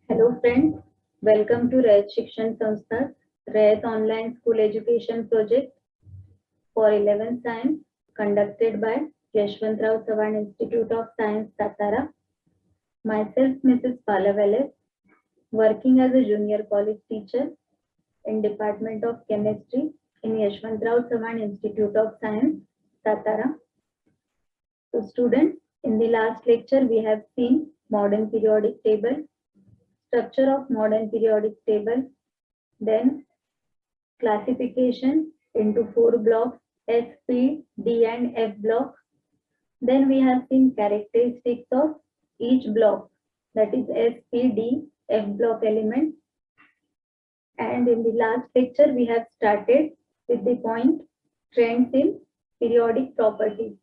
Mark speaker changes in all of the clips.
Speaker 1: Hello friends, welcome to Rayat Shikshan Sanstha's Rayat Online School Education Project for 11th Science conducted by Yashwantrao Savan Institute of Science, Satara. Myself, Mrs. Palavelle, working as a junior college teacher in Department of Chemistry in Yashwantrao Savan Institute of Science, Satara. So students, in the last lecture we have seen modern periodic table, structure of modern periodic table, then classification into four blocks S, P, D and F block. Then we have seen characteristics of each block, that is S, P, D, F block element. And in the last lecture we have started with the point trends in periodic properties.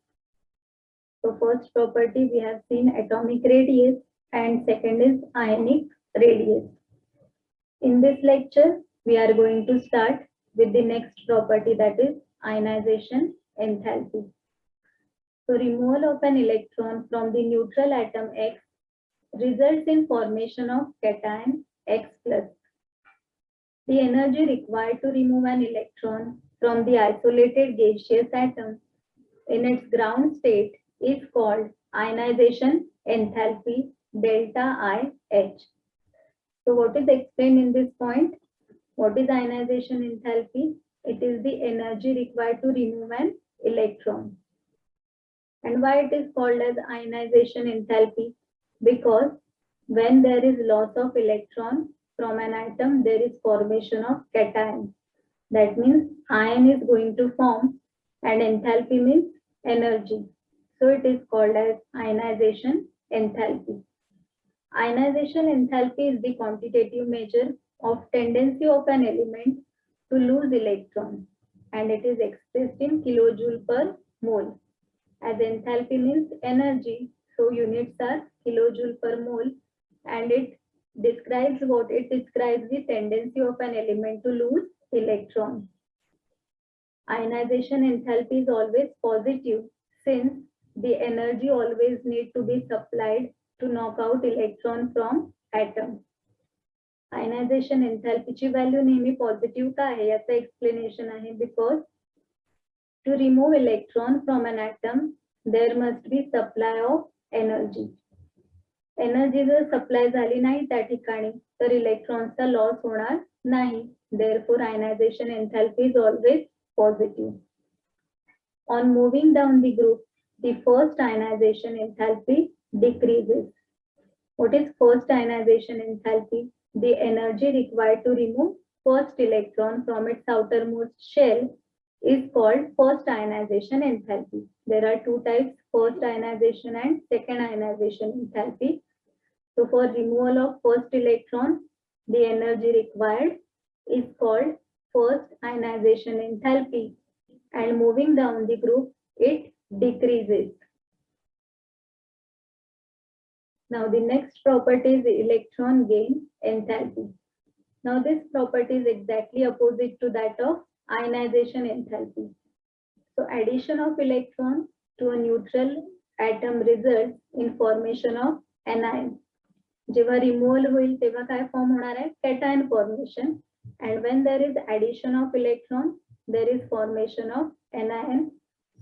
Speaker 1: So first property we have seen atomic radius and second is ionic radius. In this lecture we are going to start with the next property, that is ionization enthalpy. So removal of an electron from the neutral atom X results in formation of cation X plus. The energy required to remove an electron from the isolated gaseous atom in its ground state is called ionization enthalpy delta IH. So what is explained in this point? What is ionization enthalpy? It is the energy required to remove an electron. And why it is called as ionization enthalpy? Because when there is loss of electron from an atom, there is formation of cation. That means ion is going to form and enthalpy means energy. So it is called as ionization enthalpy. Ionization enthalpy is the quantitative measure of tendency of an element to lose electrons, and it is expressed in kilojoule per mole. As enthalpy means energy, so units are kilojoule per mole, and it describes what? It describes the tendency of an element to lose electrons. Ionization enthalpy is always positive since the energy always need to be supplied to knock out electron from atom. Ionization एंथॅल्पीची value नेहमी positive का आहे याचं explanation आहे because to remove electron from an atom there must be supply of energy. Energy जर supply झाली नाही त्या ठिकाणी तर इलेक्ट्रॉन्सचा लॉस होणार नाही. Therefore ionization enthalpy is always positive. On moving down the group, the first ionization enthalpy decreases. What is first ionization enthalpy? The energy required to remove first electron from its outermost shell is called first ionization enthalpy. There are two types, first ionization and second ionization enthalpy. So for removal of first electron, the energy required is called first ionization enthalpy, and moving down the group, it decreases. Now the next property is electron gain enthalpy. Now this property is exactly opposite to that of ionization enthalpy. So addition of electron to a neutral atom results in formation of anion. जेव्हा removal होईल तेव्हा काय form होणार आहे? Cation formation. And when there is addition of electron, there is formation of anion.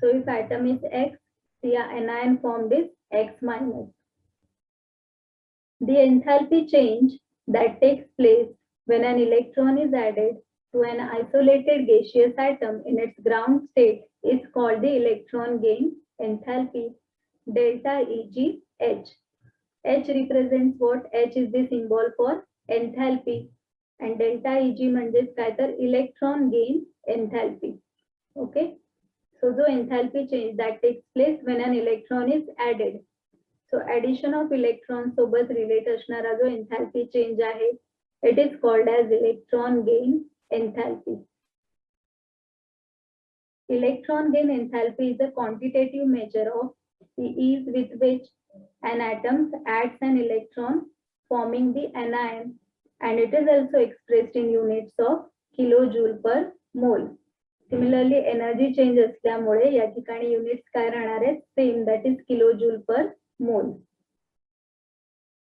Speaker 1: So if atom is X, the anion formed is X minus. The enthalpy change that takes place when an electron is added to an isolated gaseous atom in its ground state is called the electron gain enthalpy delta EGH. H represents what? H is the symbol for enthalpy. And delta Eg म्हणजेच काय तर electron gain enthalpy. Okay, so जो enthalpy change that takes place when an electron is added. So addition of electron सोबत relate असणारा जो enthalpy change आहे it is called as electron gain enthalpy. Electron gain enthalpy is a quantitative measure of the ease with which an atom adds an electron forming the anion, and it is also expressed in units of kilojoule per mole. Similarly, energy change असल्यामुळे या ठिकाणी units काय राहणार आहेत? Same, that is kilojoule पर मोल.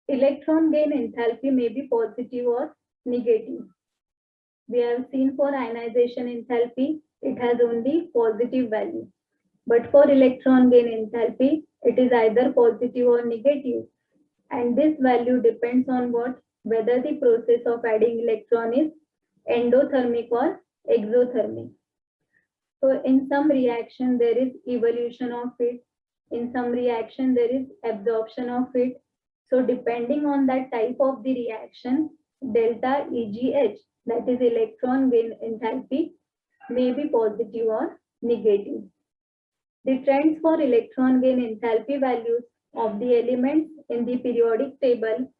Speaker 1: Electron gain enthalpy may be positive or negative. We have seen for ionization enthalpy, it has only positive value. But for electron gain enthalpy, it is either positive or negative. And this value depends on what? Whether the process of adding electron is endothermic or exothermic. So in some reaction, there is evolution of it. In some reaction, there is absorption of it. So depending on that type of the reaction, delta EGH, that is electron gain enthalpy, may be positive or negative. The trends for electron gain enthalpy values of the elements in the periodic table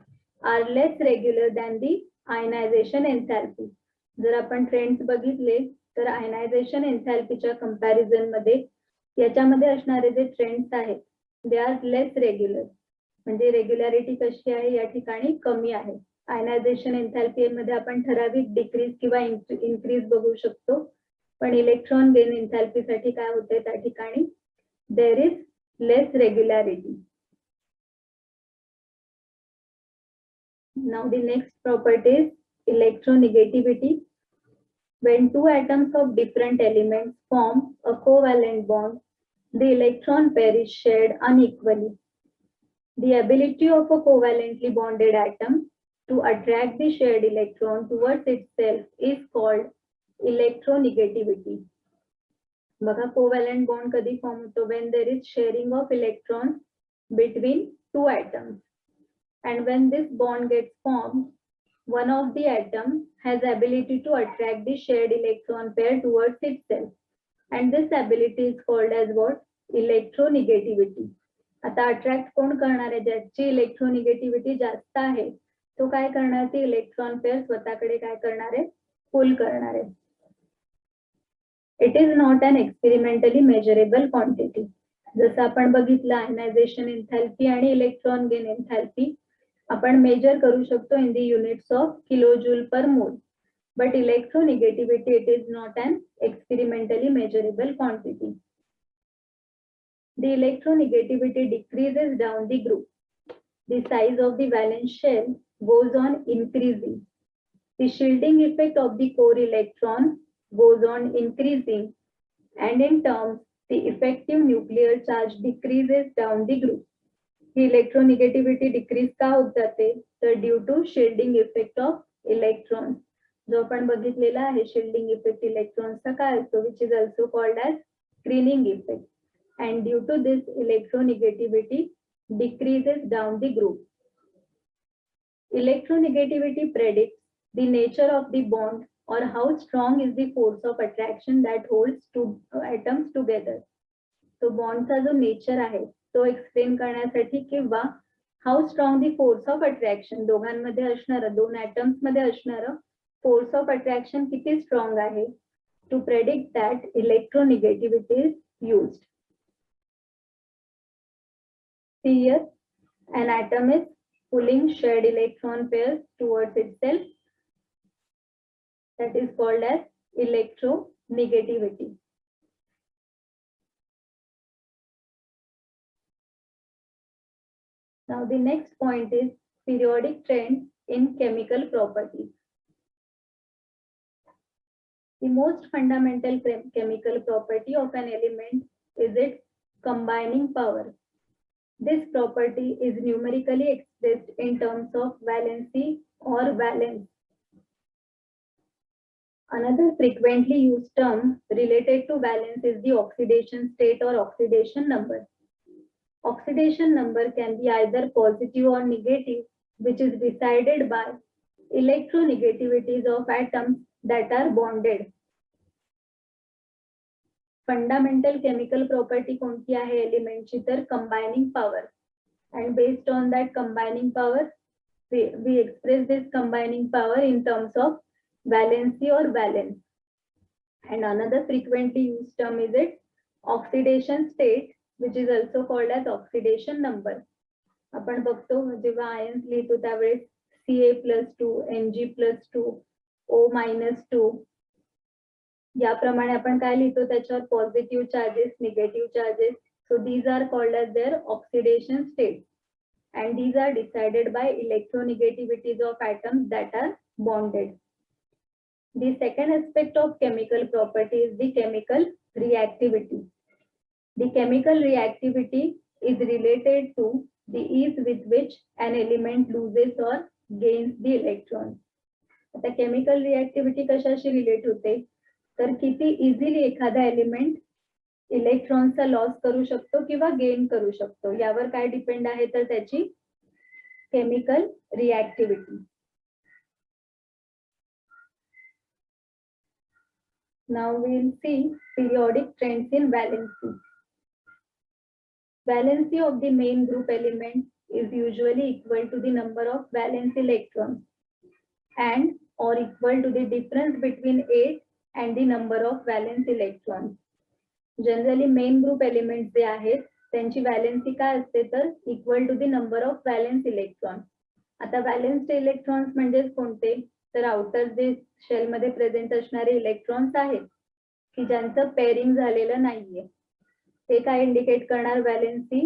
Speaker 1: are less regular than the ionization enthalpy. जर आपण trends बघितले तर ionization एन्थॅल्पीच्या comparison मध्ये याच्यामध्ये असणारे जे trends आहेत they are less regular, म्हणजे regularity कशी आहे या ठिकाणी कमी आहे. आयनायझेशन एन्थॅल्पी मध्ये आपण ठराविक डिक्रीज किंवा इन्क्रीज बघू शकतो, पण इलेक्ट्रॉन गेन एन्थॅल्पी साठी काय होते त्या ठिकाणी there is less regularity. Now the next property is electronegativity. When two atoms of different elements form a covalent bond, the electron pair is shared unequally. The ability of a covalently bonded atom to attract the shared electron towards itself is called electronegativity. बघा covalent bond कधी form होतो? When there is sharing of electrons between two atoms. And when this bond gets formed, one of the atom has ability to attract the shared electron pair towards itself. And this ability is called as what? Electronegativity. आता attract कोण करणार आहे? ज्याची electronegativity जास्त आहे तो काय करणार? ती इलेक्ट्रॉन पेअर स्वतःकडे काय करणार आहे? पुल करणार आहे. It is not an experimentally measurable quantity. जसं आपण बघितलं आयनायझेशन एन्थॅल्पी आणि इलेक्ट्रॉन गेन एन्थॅल्पी आपण मेजर करू शकतो in the units of kilojoule पर मोल. But electronegativity, it is not an experimentally measurable quantity. The electronegativity decreases down the group. The size of the valence shell goes on increasing. The shielding effect of the core electron goes on increasing. And in turn, the effective nuclear charge decreases down the group. The electronegativity decrease का होत जाते? तर due to shielding effect of electrons. जो आपण बघितलेला आहे shielding effect इलेक्ट्रॉन्सचा काय असतो, which is also called as screening effect. And due to this electronegativity decreases down the group. Electronegativity predicts the nature of the bond और how strong is the force of attraction that holds two atoms together. तो बॉन्डचा जो nature आहे तो explain करण्यासाठी किंवा how strong the force of attraction दोघांमध्ये असणारं दोन ॲटम्स मध्ये असणारं force of attraction किती strong आहे to predict that electronegativity is used. Here an atom is pulling shared electron pairs towards itself. That is called as electronegativity. Now the next point is periodic trends in chemical properties. The most fundamental chemical property of an element is its combining power. This property is numerically expressed in terms of valency or valence. Another frequently used term related to valence is the oxidation state or oxidation number. Oxidation number can be either positive or negative, which is decided by electronegativities of atoms that are bonded. Fundamental chemical property कोणती आहे एलिमेंटची? तर combining power. And based on that combining power we express this combining power in terms of valency or valence. And another frequently used term is its oxidation state, which is also called as oxidation number. आपण बघतो जेव्हा ions लिहितो त्यावेळेस Ca+2, Mg+2, O-2 याप्रमाणे आपण काय लिहितो त्याच्यावर positive charges, negative charges. So these are called as their oxidation state. and these are decided by electronegativities of atoms that are bonded. The second aspect of chemical property is the chemical reactivity. The chemical reactivity is related to the ease with which an element loses or gains the electrons. आता chemical reactivity कशाशी relate होते, तर किती easily एखादा element इलेक्ट्रॉनचा loss करू शकतो किंवा gain करू शकतो, यावर काय डिपेंड आहे, तर त्याची chemical reactivity. Now we will see periodic trends in valency. Valency of the main group element is usually equal to the number of valence electrons and or equal to the difference between 8 and the number of valence electrons. Generally main group elements जे आहेत त्यांची valency काय असते, तर equal to the number of valence electron. आता valenced electrons म्हणजे कोणते, तर आउटर जे शेल मध्ये प्रेझेंट असणारे इलेक्ट्रॉन्स आहेत की ज्यांचं पेअरिंग झालेलं नाहीये, ते काय इंडिकेट करणार, व्हॅलेन्सी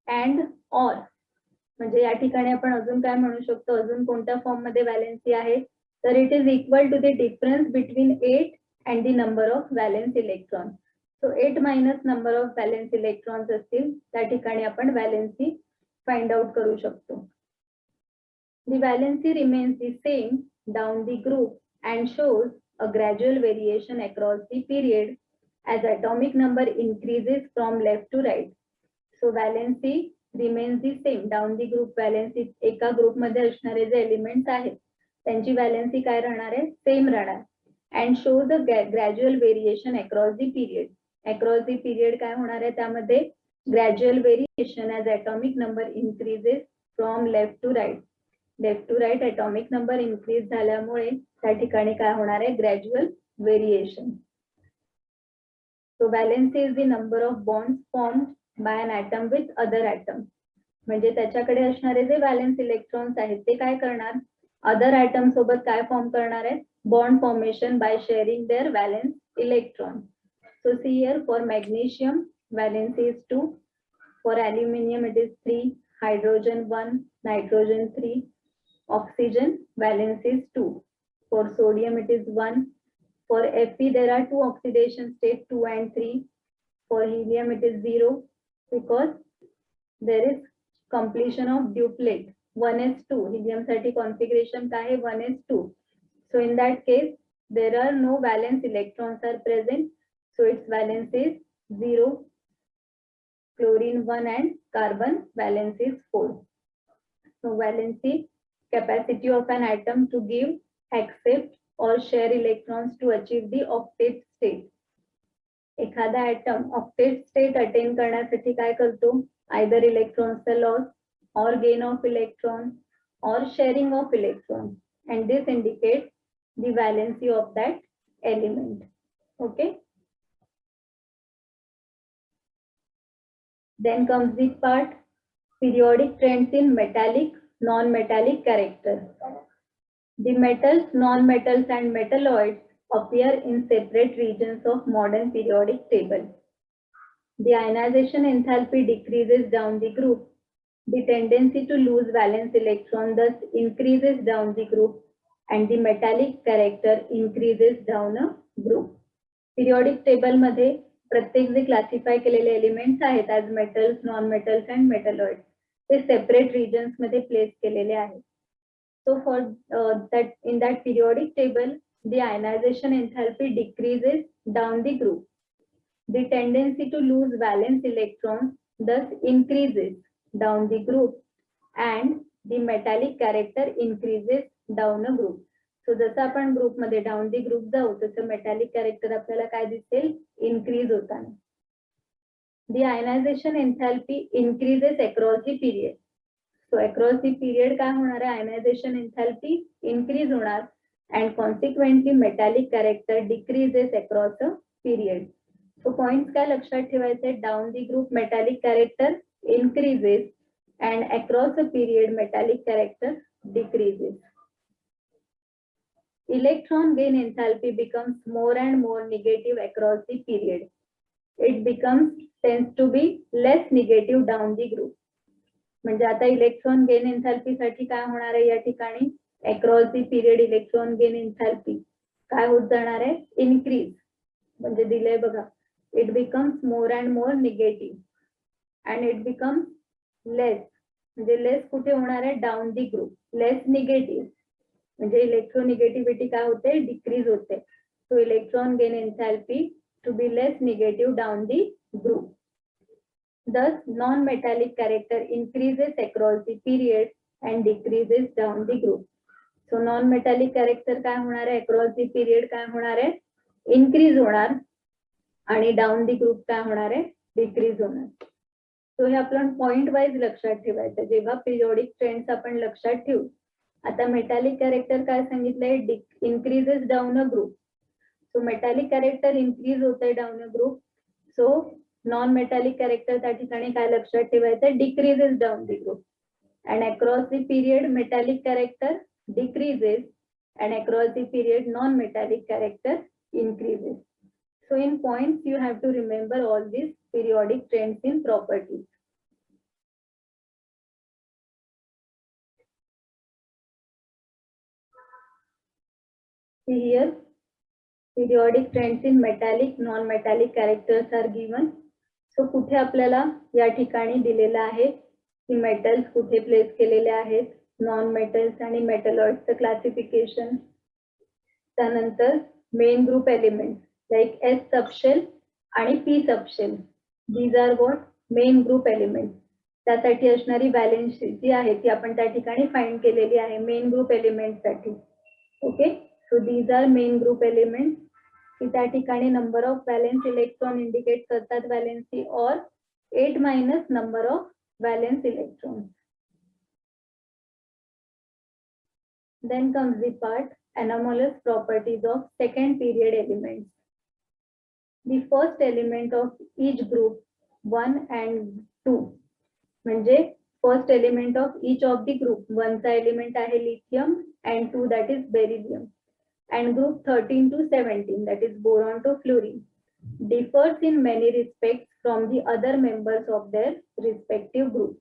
Speaker 1: अँड ऑर. म्हणजे या ठिकाणी आपण अजून काय म्हणू शकतो, अजून कोणत्या फॉर्म मध्ये व्हॅलेन्सी आहे, तर it is equal to the difference between 8 and the number of valence electron. So 8 minus number of valence electrons असतील, त्या ठिकाणी आपण व्हॅलेन्सी फाइंड आउट करू शकतो. The valency remains the same down the group and shows a gradual variation across the period as atomic number increases from left to right. So valency remains the same down the group. valency एका group मध्ये असणारे जे elements आहेत त्यांची valency काय राहणार आहे, same राहणार. and shows a gradual variation across the period. across the period काय होणार आहे, त्यामध्ये gradual variation as atomic number increases from left to right. Left to right atomic number increase झाल्यामुळे त्या ठिकाणी काय होणार आहे, gradual variation. So valency is the number of bonds formed by an atom with other atom. म्हणजे त्याच्याकडे असणारे जे valence electrons आहेत ते काय करणार, अदर ॲटम सोबत काय फॉर्म करणार आहेत, bond formation by sharing their valence electron. So see here for magnesium valency is 2, for aluminium it is 3, hydrogen 1, nitrogen 3, oxygen valence is 2, for sodium it is 1, for Fe there are 2 oxidation states 2 and 3, for helium it is 0 because there is completion of duplet 1s2. helium साठी configuration काय आहे, 1s2. so in that case there are no valence electrons are present, so its valence is 0. chlorine 1 and carbon valence is 4. so valency capacity of an atom to give, accept or share electrons to achieve the octet state. एखादा atom octet state attain करण्यासाठी काय करतो, either electrons loss or gain of electron or sharing of electron, and this indicates the valency of that element. Okay, then comes the part periodic trends in metallic non-metallic character. The metals, non-metals and metalloids appear in separate regions of modern periodic table. The ionization enthalpy decreases down the group. The tendency to lose valence electron thus increases down the group and the metallic character increases down a group. Periodic table मध्ये प्रत्येक जे classify केलेले elements आहेत as metals, non-metals and metalloids ते separate reasons मध्ये place केलेले आहेत. So for that in that periodic table the ionization enthalpy decreases down the group. The tendency to lose valence electrons thus increases down the group and the metallic character increases down a group. सो जसं आपण group मध्ये down the group जाऊ तसं metallic character आपल्याला काय दिसेल, increase होताना. The ionization enthalpy increases across the period. So across the period काय होणार आहे, ionization enthalpy increase होणार and consequently metallic character decreases across a period. So points काय लक्षात ठेवायचे, down the group metallic character increases and across a period metallic character decreases. Electron gain enthalpy becomes more and more negative across the period. It tends to be less negative down the group. म्हणजे आता electron gain एन्थॅल्पी साठी काय होणार आहे या ठिकाणी, across the period electron gain enthalpy काय होत जाणार आहे, इनक्रीज. म्हणजे दिलंय बघा, it becomes more and more negative and it becomes less. म्हणजे लेस कुठे होणार आहे, down the group. Less negative म्हणजे इलेक्ट्रोनिगेटिव्हिटी काय होते, डिक्रीज होते. So electron gain enthalpy to be less negative down the group. Thus, non-metallic character increases across the period and decreases down the group. So, non-metallic character काय होणार आहे, across the period काय होणार आहे, increase होणार आणि down the group काय होणार आहे, decrease होणार. So, हे आपण पॉइंट वाईज लक्षात ठेवायचं जेव्हा पिरियोडिक ट्रेंड्स आपण लक्षात ठेवू. आता मेटॅलिक कॅरेक्टर काय सांगितलंय, increases down a group. So, metallic character increase होतंय down a group. So, non metallic character त्या ठिकाणी काय लक्षात ठेवायचं, decreases down the group. And across the period metallic character decreases and across the period non metallic character increases. So in points you have to remember all these periodic trends in properties. See here, periodic trends in metallic, non-metallic characters are given. So कुठे आपल्याला या ठिकाणी दिलेलं आहे की metals कुठे place केलेले आहेत, नॉन मेटल्स आणि मेटलॉइड्सचं क्लासिफिकेशन. त्यानंतर main group elements like s subshell आणि p subshell, these are what, main group element. त्यासाठी असणारी व्हॅलेन्स जी आहे ती आपण त्या ठिकाणी फाइंड केलेली आहे मेन ग्रुप एलिमेंट साठी. Okay, so these are main group element की त्या ठिकाणी number of valence electron indicate करतात व्हॅलेन्सी और 8 minus number of valence electron. Then comes the part anomalous properties of second period elements. The first element of each group 1 and 2 म्हणजे first element of each of the group. 1 चा element आहे lithium and 2 that is beryllium. And group 13 to 17 that is boron to fluorine differs in many respects from the other members of their respective group.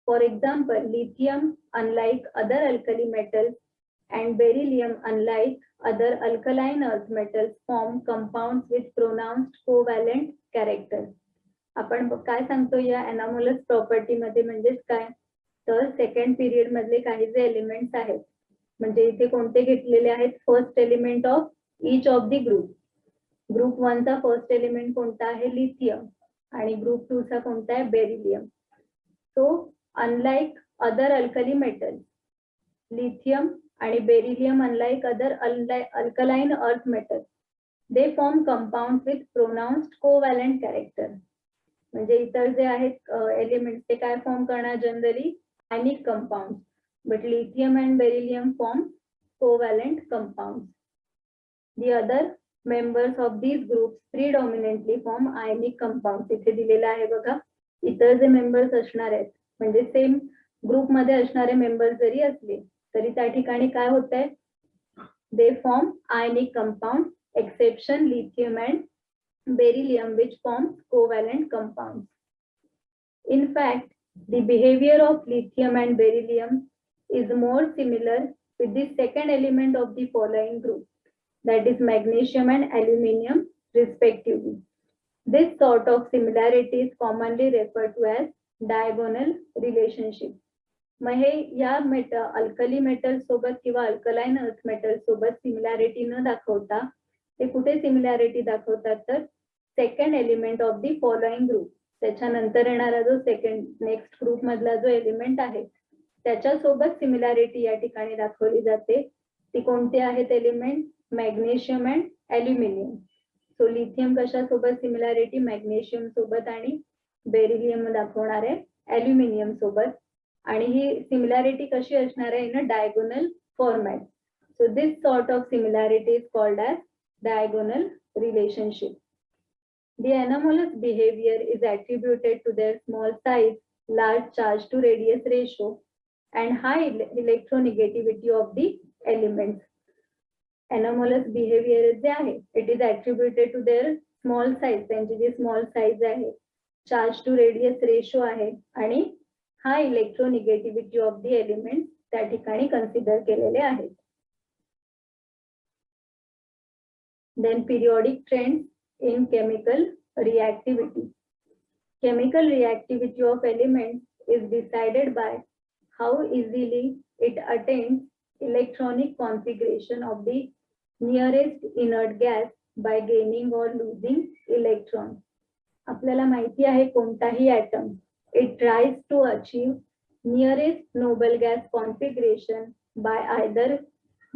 Speaker 1: For example, lithium unlike other alkali metals and beryllium unlike other alkaline earth metals form compounds with pronounced covalent character. आपण काय सांगतो या anomalous property मध्ये, म्हणजे काय तर second period मधले काही जे एलिमेंट्स आहेत म्हणजे इथे कोणते घेतलेले आहेत, first element of each of the group. Group 1 चा फर्स्ट एलिमेंट कोणता आहे, लिथियम, आणि ग्रुप 2 चा कोणता आहे, beryllium. So unlike other alkali metal, lithium आणि beryllium unlike other alkaline earth metal, they form compound with pronounced covalent character. म्हणजे इतर जे आहेत एलिमेंट ते काय फॉर्म करणार, generally ionic compound, but lithium and beryllium form covalent compounds. The other members of these groups predominantly form ionic compounds. इथे दिलेला आहे बघा, इतर जे मेंबर्स असणार आहेत म्हणजे सेम ग्रुप मध्ये असणारे मेंबर्स जरी असले तरी त्या ठिकाणी काय होत आहे, they form ionic compounds exception lithium and beryllium which forms covalent compounds. In fact, the behavior of lithium and beryllium is more similar with the second element of the following group, that is magnesium and aluminium respectively. This sort of similarity is commonly referred to as diagonal relationship. मग हे या alkali metal सोबत किंवा alkaline earth metal सोबत similarity न दाखवता ते कुठे similarity दाखवतात, तर second element of the following group, त्याच्यानंतर येणारा जो सेकंड नेक्स्ट ग्रुप मधला जो एलिमेंट आहे त्याच्यासोबत सिमिलॅरिटी या ठिकाणी दाखवली जाते. ती कोणती आहेत element, magnesium and aluminium. So lithium कशासोबत सिमिलॅरिटी, मॅग्नेशियम सोबत, आणि बेरिलियम दाखवणार आहे ॲल्युमिनियम सोबत. आणि ही सिमिलॅरिटी कशी असणार आहे, in a diagonal format. So this sort of similarity is called as diagonal relationship. The anomalous behavior is attributed to their small size, large charge to radius ratio, and high electronegativity of the elements. Anomalous behavior जे आहे, it is attributed to their small size, त्यांची जी small size आहे, charge to radius ratio आहे आणि हा electronegativity of the element त्या ठिकाणी consider केलेले आहेत. Then periodic trends in chemical reactivity. Chemical reactivity of elements is decided by how easily it attains electronic configuration of the nearest inert gas by gaining or losing electrons. आपल्याला माहिती आहे कोणताही atom it tries to achieve nearest noble gas configuration by either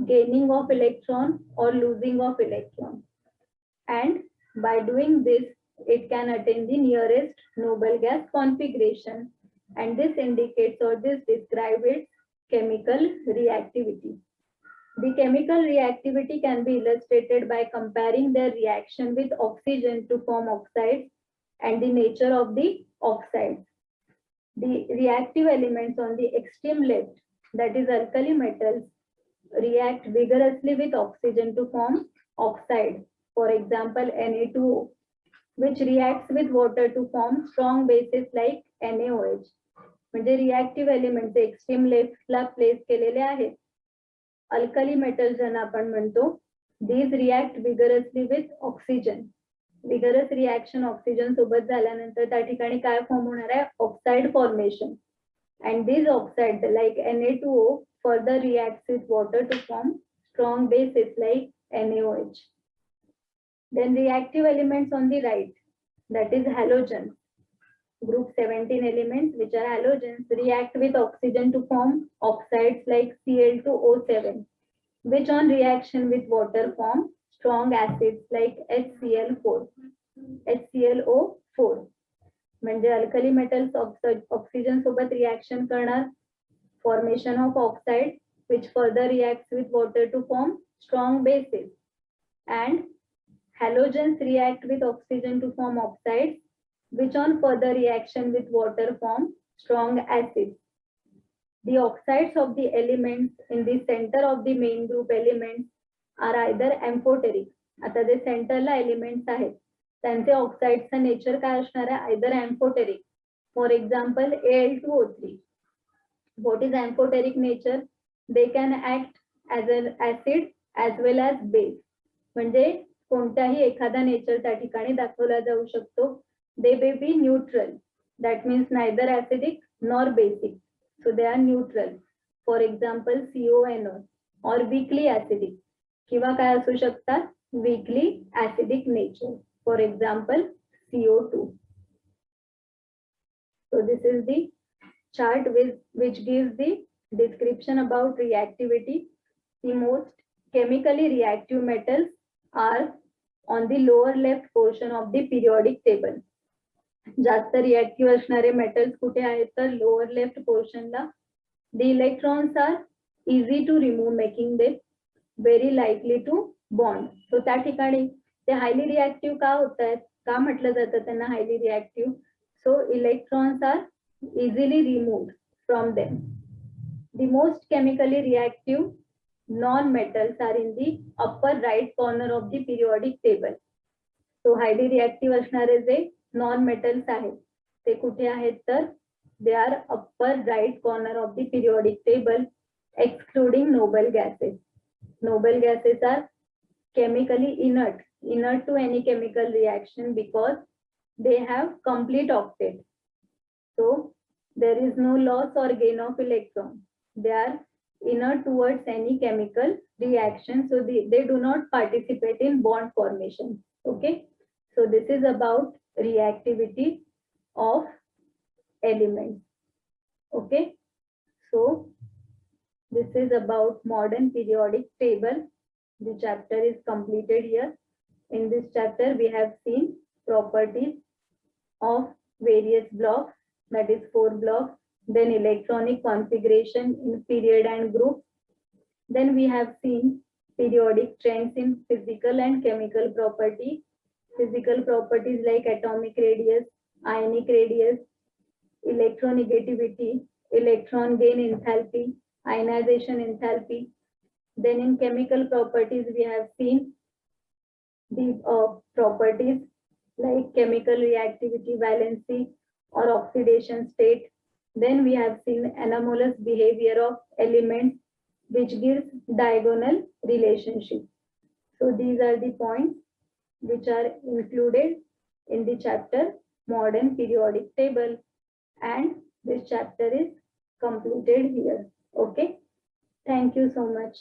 Speaker 1: gaining of electron or losing of electron, and by doing this it can attain the nearest noble gas configuration, and this indicates or this describes its chemical reactivity. The chemical reactivity can be illustrated by comparing their reaction with oxygen to form oxides and the nature of the oxides. The reactive elements on the extreme left, that is alkali metals, react vigorously with oxygen to form oxide. For example, Na2O, which reacts with water to form strong bases like NaOH. म्हणजे reactive element extreme लेफ्टला place केलेले आहेत. Alkali metal ज्यांना आपण म्हणतो, these react vigorously with oxygen. Vigorous reaction oxygen सोबत झाल्यानंतर त्या ठिकाणी काय फॉर्म होणार आहे, oxide formation. And these oxides like Na2O further reacts with water to form strong bases like NaOH. Then reactive elements on the right, that is halogens. Group 17 elements which are halogens react with oxygen to form oxides like Cl2O7, which on reaction with water form strong acids like HCl4, HClO4. म्हणजे alkali metals oxygen सोबत reaction करणार, formation of oxide which further reacts with water to form strong bases, and halogens react with oxygen to form oxides which on further reaction with water form strong acids. The oxides of the elements in the center of the main group elements are either amphoteric. आता जे सेंटरला elements आहेत त्यांचे ऑक्साइडचं nature काय असणार आहे, either amphoteric. For example Al2O3. What is amphoteric nature? They can act as an acid as well as base. म्हणजे कोणत्याही एखादा नेचर त्या ठिकाणी दाखवला जाऊ शकतो. They may be neutral, that means neither acidic nor basic, so they are neutral. For example CONO. और weakly acidic, किंवा काय असू शकतात, weakly acidic nature. For example, CO2. So this is the chart which gives the description about reactivity. The most chemically reactive metals are on the lower left portion of the periodic table. जास्त reactive असणारे metals कुठे आहेत तर lower left पोर्शनला. The electrons are easy to remove, making them very likely to bond. So त्या ठिकाणी ते highly reactive का होत आहेत, का म्हटलं जातं त्यांना highly reactive? So electrons are easily removed from them. The most chemically reactive non metals are in the upper right corner of the periodic table. So highly reactive असणारे जे नॉन मेटल्स आहेत ते कुठे आहेत तर they are upper right corner of the periodic table, excluding noble gases. Noble gases are chemically inert to any chemical reaction because they have complete octet. So there is no loss or gain of electron. They are inert towards any chemical reaction. So they do not participate in bond formation. Okay. So this is about reactivity of elements. Okay. So this is about modern periodic table. The chapter is completed here. In this chapter, we have seen properties of various blocks, that is 4 blocks, then electronic configuration in period and group. Then we have seen periodic trends in physical and chemical properties. Physical properties like atomic radius, ionic radius, electronegativity, electron gain enthalpy, ionization enthalpy. Then in chemical properties, we have seen the properties like chemical reactivity, valency or oxidation state. Then we have seen anomalous behavior of elements which gives diagonal relationship. So these are the points which are included in the chapter modern periodic table, and this chapter is completed here. Okay. Thank you so much.